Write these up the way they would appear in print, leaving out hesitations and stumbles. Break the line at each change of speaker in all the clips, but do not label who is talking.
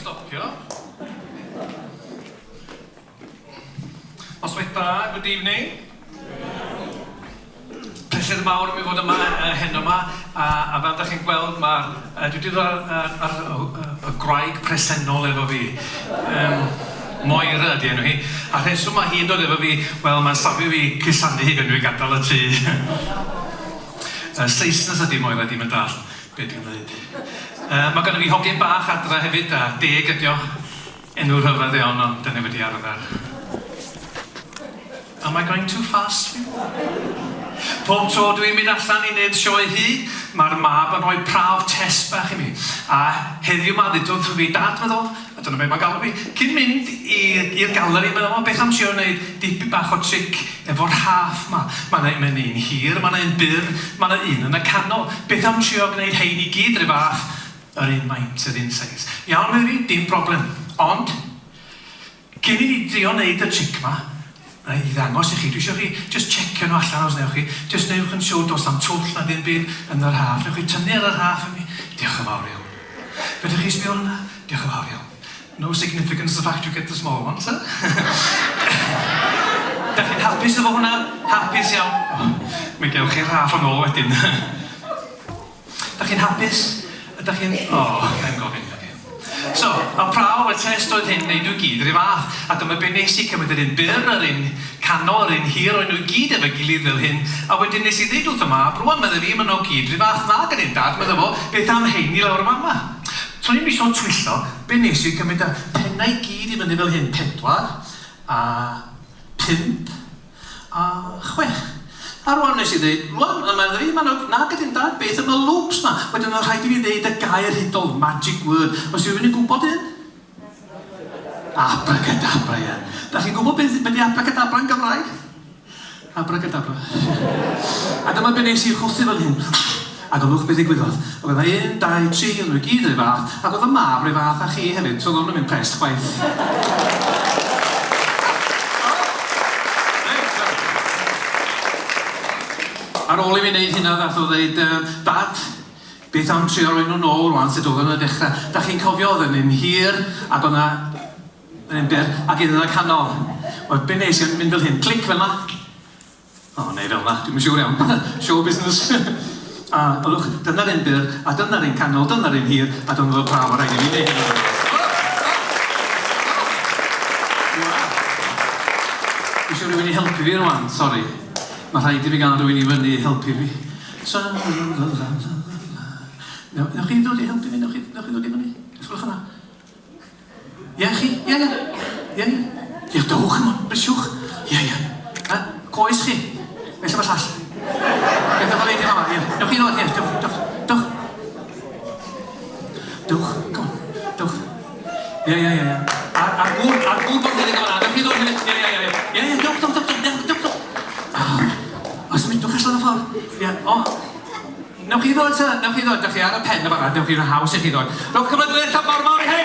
stopio. Noswaith good evening. Pleser mawr i mi fod yma heno yma, a fel ydych chi'n gweld, dwi wedi dod ar y graig presennol efo fi. Moira ydi enw hi, a rheswm mae hi'n dod efo fi, wel mae'n safio fi cusanu hi gan fi gadael y tŷ. Saesnes ydi Moira, di mae'n dall beth dwi'n dweud. Mae gynnu fi hogyn bach adra hefyd, a 10 ydi o, enw rhyfedd iawn, ond dyna wedi arfer. Am I going too fast? Pob tro dwi'n mynd allan i wneud sioe hyd, mae'r mab yn rhoi prawf test bach i mi. A heddiw ma ddudwn fi dad meddwl, a dyna beth mae galw fi, cyn mynd i'r galeri meddwl, beth am sio wneud dipyn bach o tric efo'r half ma. Mae yna un hir, mae yna un byr, mae yna un yn y canol. Beth am sio gwneud hein i gyd yr fath, yr un maint, yr un seis. Iawn meddwl fi, dim problem. Ond, cyn i ni drio wneud y tric ma, i ddangos i chi, dwi eisiau chi just checio nhw allan os newch chi, just newch yn siŵr dos am twll na ddim byd yn yr haf. Newch chi tynnu ar yr haf i mi, diolch yn fawr iawn. Fedrwch chi sbio hwnna? Diolch yn fawr iawn. No significance the fact you get the small one, sir. Da chi'n hapus efo hwnna? Hapus iawn. Mi gewch chi'r haf yn ôl wedyn. Da chi'n hapus? Da chi'n... I'm gofyn. So, a prawf y test oedd hyn wneud nhw gyd yr un fath, a dyma be nes i cymryd yr un byr, yr un canol, yr un hir, oedd nhw gyd efo gilydd fel hyn, a wedyn nes i ddweud wrth yma, rwan meddwl fi, maen nhw gyd, yr un fath na gan un dad, meddwl fo, beth am heini lawr yma yma. So ni'n misio twyllo, be nes i cymryd y pennau gyd i fyny fel hyn, 4, a 5, a 6. A rwan nes i ddweud, rwan, yn meddwl fi, maen nhw, na gydyn dad, beth am y loops ma. Wedyn mae'n rhaid i fi ddweud y gair hydol, magic word. Os yw'n gwybod hyn? Abracadabra, ie. Da chi'n gwybod beth ydy abracadabra yn Gymraeg? Abracadabra. A dyma be nes i chwthu fel hyn. A gofwch beth ddigwyddodd. Oedd yna 1, 2, 3, yn nhw gyd yr fath. Ac oedd y mab yr fath a chi hefyd, so oedd nhw'n mynd prest chwaith. Ar ôl i fi wneud hynna, ddath o ddeud, dad, beth am trio roi nhw'n ôl rwan sut oedd yn y dechrau. Da chi'n cofio oedd yn un hir, ac oedd yn byr, ac un yn y canol. Oedd be nes i'n mynd fel hyn, clic fel yna. Neu fel yna, dwi'n siŵr iawn. Show business. A olwch, dyna'r un byr, a dyna'r un canol, dyna'r un hir, a dyna'r un prawf ar rhaid i fi wneud hynny. Dwi'n siŵr rhywun i helpu fi rwan, sori. Mae rhaid i fi gael rhywun i fyny i helpu fi. So, newch chi ddod i helpu fi? Newch chi ddod i fyny? Sgwylwch yna. Ie, chi? Ie. Ie, dowch yma, brysiwch. Ie. Coes chi? Felly mae llall. Beth yma leid i fama? Ie. Newch chi ddod? Ie, dowch. Dowch, come on, dowch. Ie. Ar gŵr bod wedi gyfana. Newch chi ddod hefyd? Ie, dowch. Os myndwch allan y ffordd? Ie, newch chi ddod, dewch chi ar y pen y fanna, dewch chi'n haws i chi ddod. Rowch cymryd yn eich mawr i hei,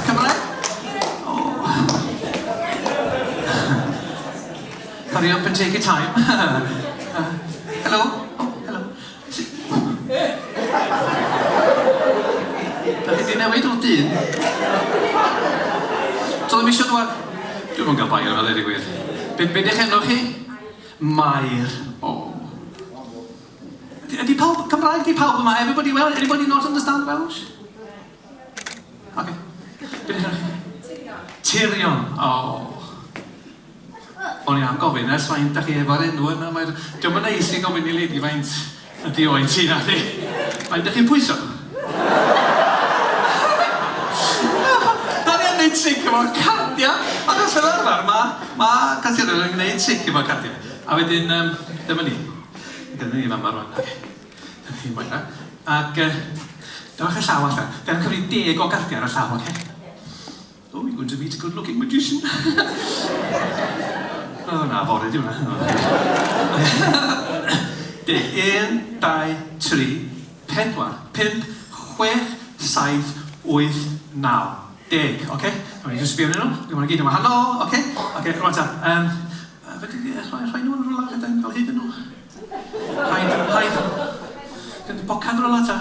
Cymraeg? Hurry up and take your time. Hello? Hello. Da chi di newid o dyn? So ddim eisiau dweud? Dwi'n mwyn gael bair yma, dweud i gwir. Be dych enw chi? Mair. Ydy pawb, Cymraeg, ydy pawb yma? Everybody well? Anybody not understand Welsh? OK. Be dych enw chi? Tirion. O'n i am gofyn, ers faint da chi efo'r enw yna. Diolch yn neis i gofyn i ledi faint ydi oed ti na di. Faint da chi'n pwyso? Gwneud sic efo'r cardia, ac os fel arfer, mae Caernarfon yn gwneud sic efo'r cardia. A wedyn, dyma ni. Dyna ni fan rwan. Dyna ni'n mwyn. Ac, dewch y llaw allan. Dyna'n cyfri 10 o gardia ar y llaw, oce? Oh, you're going to meet a good-looking magician. Na, fore, di hwnna. 1, 2, 3, 4, 5, 6, 7, 8, 9. 10, oce? Dwi'n just sbio nhw. Dwi'n mynd i gyd yn wahanol, oce? Oce, rwan ta. Rhoi nhw'n rhywle, ydyn, fel hyd yn nhw. Haid. Gyda bocan rola ta?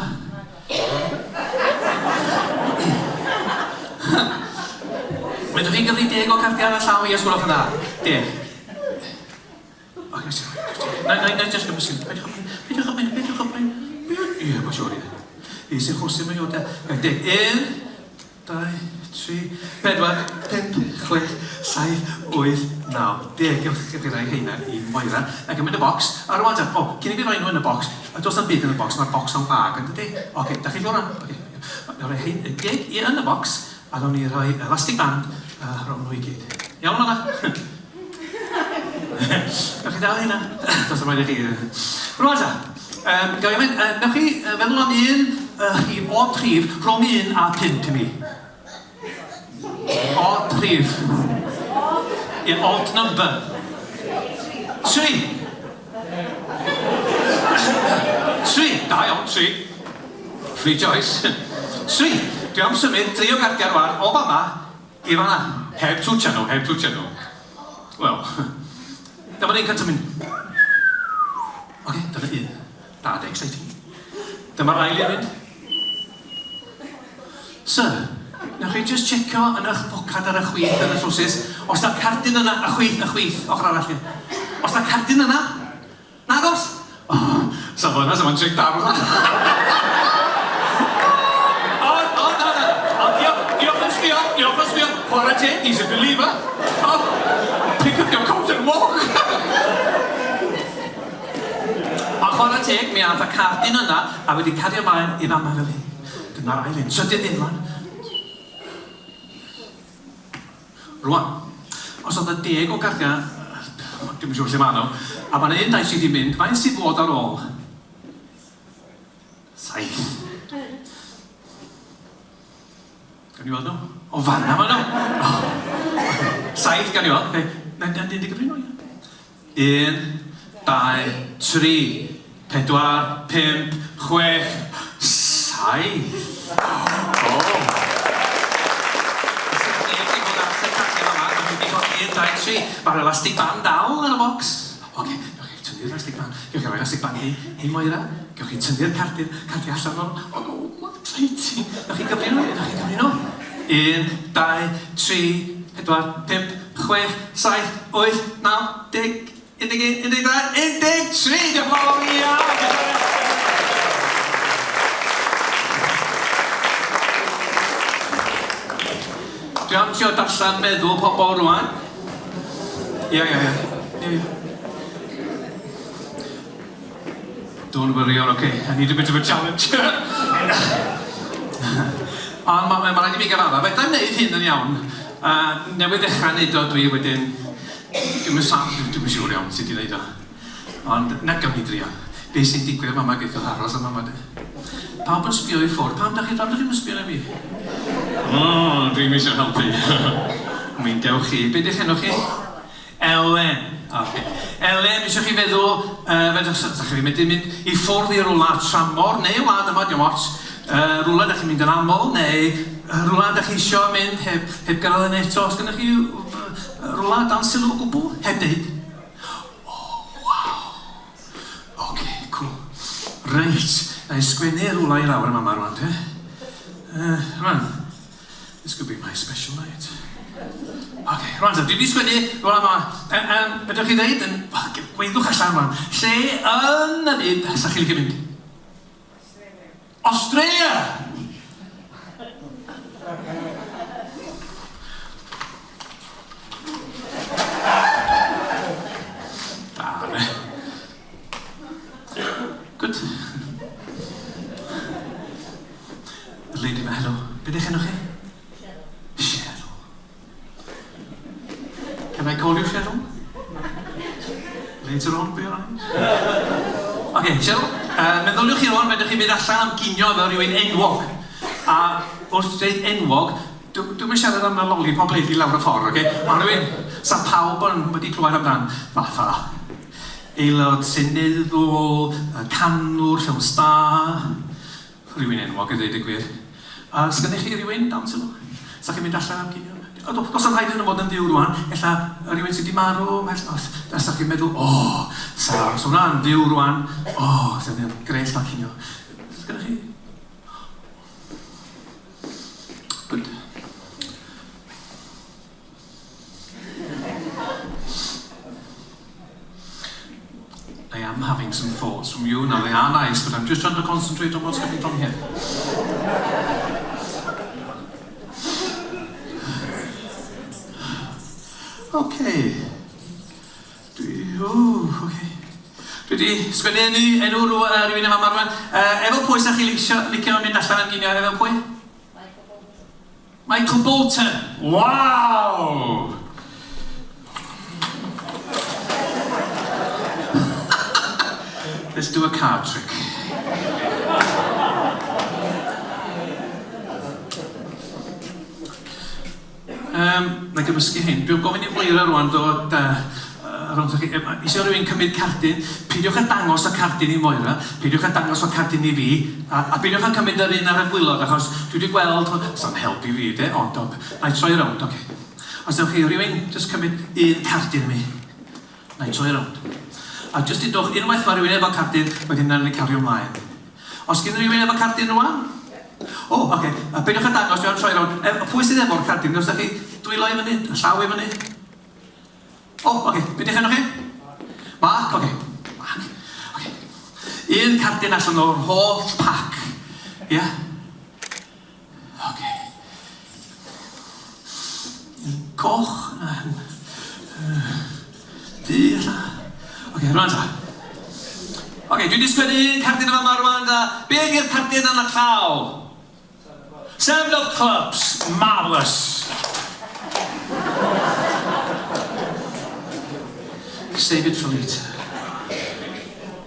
Medwch chi gyfri 10 o cardiau ar y llaw i ysgwylwch yna? 10. Na, just gymryd sy'n. Peidiwch o blaen. Ie, mae'n siwr ie. Sy'n chwsyn mewn ioda. 10. 1, 2, 3, 4, 5, 6, 7, 8, 9, 10. Gewch chi rai heina i Moira. Ac yn mynd y bocs. A rwan ta, cyn i fi roi nhw yn y bocs, does na byd yn y bocs, mae'r bocs o'n bag yn dydi. Oce, da chi ddod roi 10 i yn y bocs, a do'n ni roi elastic band rhwng nhw i gyd. Iawn o'na? Gawch chi dal hynna? Does na rhaid i chi. Rwan ta, gawch chi feddwl am un odd rhif rhwng 1 a 5 i mi. Odd rhif. Odd number. 3. 3. Da iawn, 3. Free choice. 3. Dwi am symud 3 o gardiau rwan o fama i fanna. Heb twtio nhw. Wel, dyma'r un cyntaf mynd. Oce, dyma un. Da, exciting. Dyma'r ail i mynd. Sir, newch chi just checio yn eich bocad ar y chwith yn y trwsus. Os da cardyn yna, y chwith, ochr arall. Os da cardyn yna, nagos? Sa fyna, sa fo'n trick da. Diolch yn sbio. Chwarae teg, he's a believer. Pick up your coat and walk. A chwarae teg, mi ath y cardyn yna a wedi cario ymlaen i fama fel hyn. Dyna'r ail un. Trydydd un rwan. Rwan, os oedd y 10 o gardiau, dim yn siŵr lle maen nhw, a mae'n un dau sydd wedi mynd, mae'n sydd fod ar ôl? 7. Gan i weld nhw? O fanna maen nhw! 7 gan i weld. Na'n di gyfrin nhw, ia? 1, 2, 3, 4, 5, 6, 7. Mae'r elastic band dal yn y bocs. Oce, gewch chi tynnu'r elastic band. Gewch chi'r elastic band i Moira. Gewch chi tynnu'r cardiau allan o'r... O, mae'n exciting. Gewch chi gyfri nhw? 1, 2, 3, 4, 5, 6, 7, 8, 9, 10, 11, 12, 13. Diolch yn fawr iawn. Dwi am trio darllen meddwl pobl rwan. Ia. Don't worry, you're okay. I need a bit of a challenge. Ond mae'n rhaid i mi gyfadda. Fedra i'n neud hyn yn iawn. Newydd ddechrau neud o dwi wedyn... Dwi'n yn siŵr iawn sut i neud o. Ond na gam ni drio. Be sy'n digwydd am yma geithio aros am yma de. Pawb yn sbio i ffwrdd. Pam da chi'n sbio na mi? Dwi'n eisiau helpu. Mi'n dewch chi. Be dych enw chi? Elen. Elen, eisiau chi feddwl, ydych chi'n mynd i ffwrdd i rwla tramor, neu wlad yma, diolch ots, rwla ydych chi'n mynd yn aml, neu rwla ydych chi eisiau mynd heb gyrraedd yn eto. Os gynnwch chi rwla dan sylw o gwbl? Heb deud? Wow. Oce, cool. Reit, na i sgwennu rwla i lawr yma rwan, te. Rwan, this could be my special night. Oce, rwan, dwi wedi sgwennu rwla yma. Fedrwch chi ddeud, gweithwch allan rwan, lle yn y byd sa'ch chi licio mynd? Australia! Good. Y lady yma, helo. Be dych enw chi? Cheryl. Can I call you Cheryl? Later on, be alright? Oce, Cheryl, meddyliwch chi rwan, fedrwch chi fynd allan am ginio fel rhywun enwog. A wrth dweud enwog, dwi'n mynd siarad am y lollipop leiddi lawr y ffordd, oce? Ond rhywun, sa pawb yn wedi clywed amdan, fatha aelod seneddol, canwr, ffilm star, rhywun enwog yn dweud y gwir. A sgynnych chi rhywun dan sylw? Sa chi'n mynd allan am ginio? Dos am rhaid yn fod yn fyw rwan, ella rhywun sydd wedi marw, sa chi'n meddwl, sa hwnna'n fyw rwan, sy'n gret ma cinio. Sgynnych gyda chi? Good. I am having some thoughts from you now. They are nice, but I'm just trying to concentrate on what's coming from here. Okay. Okay. Dwi wedi sgwennu enw rhywun yma rwan. Efo pwy sa'ch chi licio mynd allan am ginio efo pwy? Michael Bolton. Wow! Let's do a card trick. Na gymysgu hyn. Dwi'n gofyn i'n fwyr rwan dod isio rhywun cymryd cardyn, peidiwch a dangos y cardyn i Moira, peidiwch a dangos o cardyn i fi, a peidiwch a cymryd yr un ar y gwylod, achos dwi wedi gweld, sa'n helpu fi, de, ond, na i troi rownd, oce. Os ydych chi rhywun, jyst cymryd un cardyn i mi, na i troi rownd. A jyst i dwch, unwaith mae rhywun efo cardyn, wedyn na'n ei cario ymlaen. Os gen rhywun efo cardyn rwan? O, oce, peidiwch a dangos, dwi'n troi rownd. Pwy sydd efo'r cardyn? Os ydych chi dwylo i fyny, llaw i fyny? O, oce, beth ydych chi? Mark, oce. Mark, oce. Un cardyn allan o'r holl pac. Ia? Oce. Un coch. Du allan. Oce, rwan ta. Oce, dwi wedi sgwennu un cardyn yma rwan da. Be ydy'r cardyn yn y llaw? Seven of Clubs. Marvellous. Save it for later.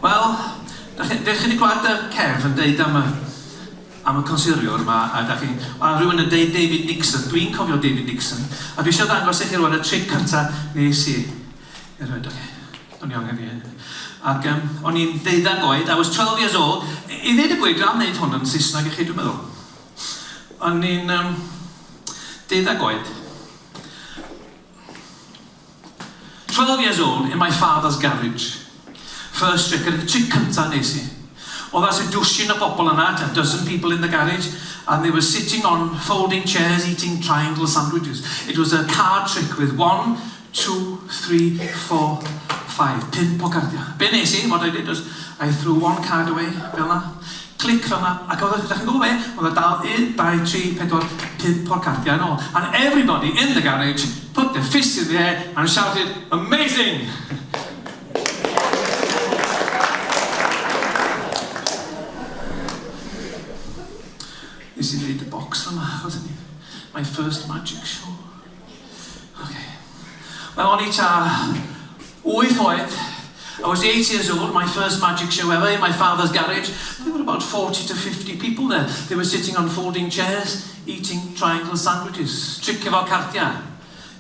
Wel, ydych chi wedi gweld y Kev yn deud am y consiliwr yma, a rhywun yn deud David Nixon, dwi'n cofio David Nixon, a dwi eisiau dangos i chi rwan y tric cyntaf nes i. Erwyd, oce, o'n i angen fi. Ac o'n i'n 12 oed, I was 12 years old, i ddeud y gweud, am wneud hwn yn Saesneg i chi, dwi'n meddwl. O'n i'n 12 oed. 12 years old in my father's garage. First trick, y trick cyntaf nes i. Oedd as a dwsin o bobl yna, a dozen people in the garage, and they were sitting on folding chairs eating triangle sandwiches. It was a card trick with 1, 2, 3, 4, 5, 5 o cardiau. Be nes i, what I did was, I threw one card away, fel na, clic fel na, ac oedd ydych chi'n gwybod be, oedd dal 1, 2, 3, 4, 5 o'r cardiau yn ôl. And everybody in the garage put their fists in the air and shouted, amazing! Nes i ddeud y bocs yma, oedd ni, my first magic show. Okay. Wel, o'n i ta 8 oed. I was 8 years old, my first magic show ever in my father's garage. There were about 40 to 50 people there. They were sitting on folding chairs, eating triangle sandwiches. Trick efo cardiau.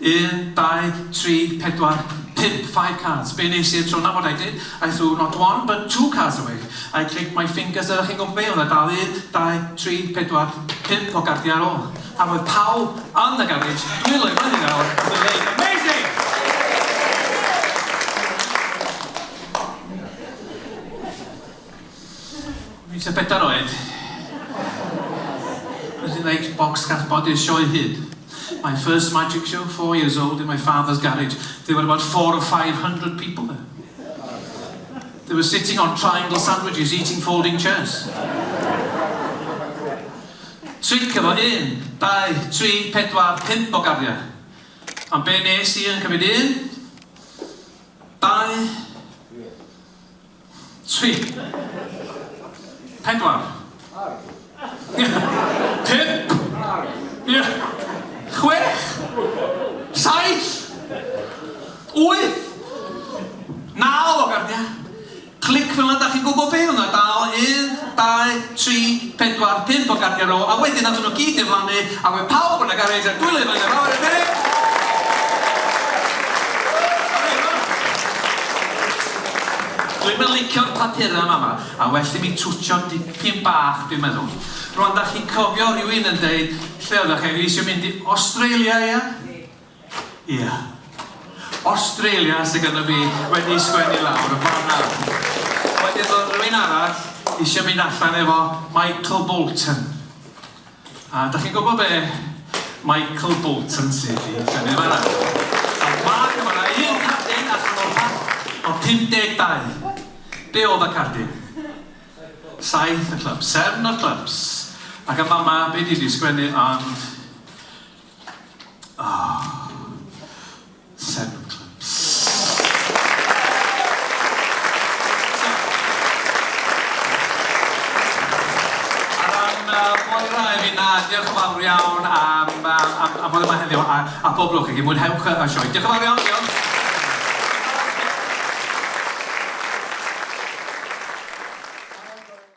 1, 2, 3, 4, 5, 5 cards. Be nes i'r tro na, what I did, I threw not 1 but 2 cards away. I clicked my fingers ar chi'n gwybod, oedd dal 1, 2, 3, 4, 5 o cardiau ar ôl. A oedd pawb yn y garage, dwi'n lyfio fyny nawr, oedd dweud, amazing! Mis y 4 oed. Rydyn like box cardboard i'r sioe hyd. My first magic show, 4 years old, in my father's garage. There were about 400 or 500 people there. They were sitting on triangle sandwiches, eating folding chairs. Trick efo 1, 2, 3, 4, 5 o gardiau. Ond be nes i yn cymryd 1, 2, 3, 4, 5, 6, 7, 8, 9 o gardiau. Clic fel yna, da chi'n gwybod be hwnna, dal 1, 2, 3, 4, 5 o gardiau ro, a wedyn nath nhw gyd eflannu, a wedi pawb yn y garage, a dwi'n lyfio yn yr awr, Dwi'n meddwl licio'r papurau yma, a well i mi twtio dipyn bach, dwi'n meddwl. Rwan, da chi'n cofio rhywun yn deud, lle oeddech chi, eisiau mynd i Australia, ia? Ia. Australia sydd gyda fi wedi sgwennu lawr y fan nawr. Wedyn ddod rhywun arall, eisiau mynd allan efo Michael Bolton. A da chi'n gwybod be Michael Bolton sydd i llynnu fan'na? Mae yma un cardyn allan o 52. Be oedd y cardyn? 7 y clwb, 7 o'r clwbs. Ac y mama, be di di sgwennu, ond... 7 o'r clwbs. Moira, Efina, diolch yn fawr iawn am bod yma heddiw a bob lwc i chi. Mwynhewch y sioe. Diolch yn fawr iawn, diolch.